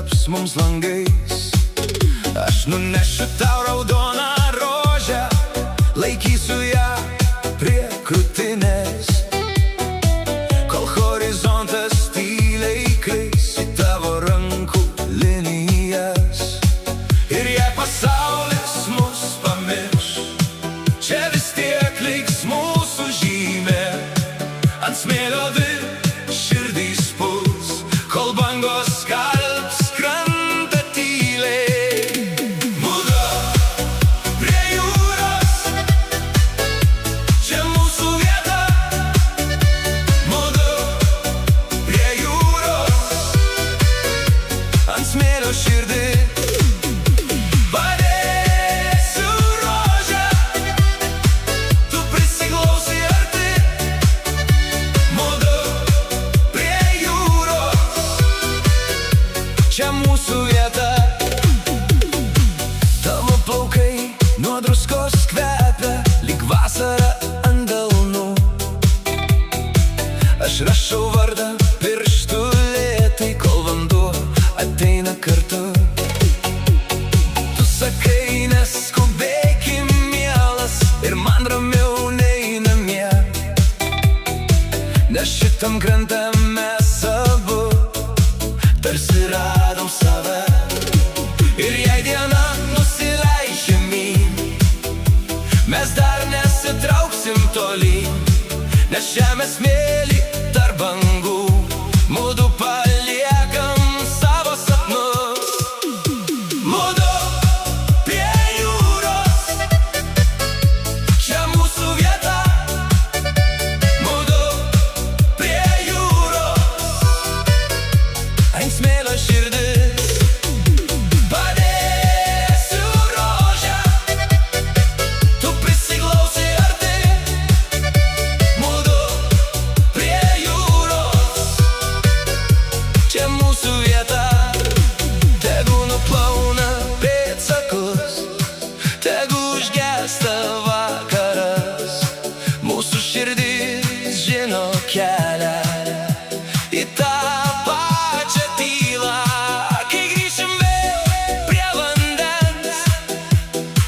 atsivers mums langais. Aš nunešiu tau raudoną rožę, laikysiu ją prie krūtinės, kol horizontas tyliai kris į tavo rankų linijas. Ir jei pasaulis mus pamirš, čia vis tiek liks mūsų žymė. Ant smėlio širdys puls, kol bangos skalbs krantą tyliai. Mudu prie jūros, čia mūsų vieta. Mudu prie jūros, ant smėlio širdis. Čia mūsų vieta. Tavo plaukai nuo druskos kvepia, lyg vasara ant delnų. Aš rašau vardą pirštų lėtai, kol vanduo ateina kartu. Tu sakai, neskubėkim, mielas, ir man ramiau nei namie, nes šitam krante mes abu tarsi radom save. Ir jei diena nusileis žemyn, mes dar nesitrauksim tolyn, nes žemės smėlį tarp bangų mudu paliekam savo sapnus. Mudu prie jūros, čia mūsų vieta. Mudu prie jūros, ant smėlio širdis. Padėsiu rožę, tu prisiglausi arti. Mudu prie jūros, čia mūsų vieta. Tegu nuplauna pėdsakus, tegu užgęsta vakaras, mūsų širdis žino kelią į tą pačią tylą. Kai grįšim vėl prie vandens,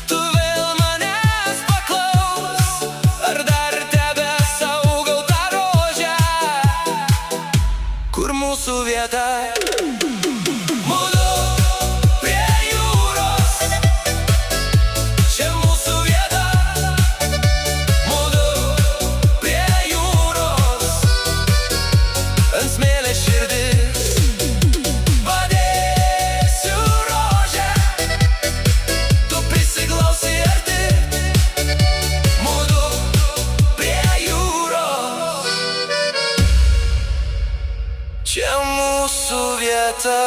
tu vėl manęs paklaus, ar dar tebesaugau tą rožę, kur mūsų vieta. Mudu prie jūros, čia mūsų vieta. Mudu prie jūros, ant smėlio širdis. Padėsiu rožę, tu prisiglausi arti. Mudu prie jūros, čia mūsų vieta.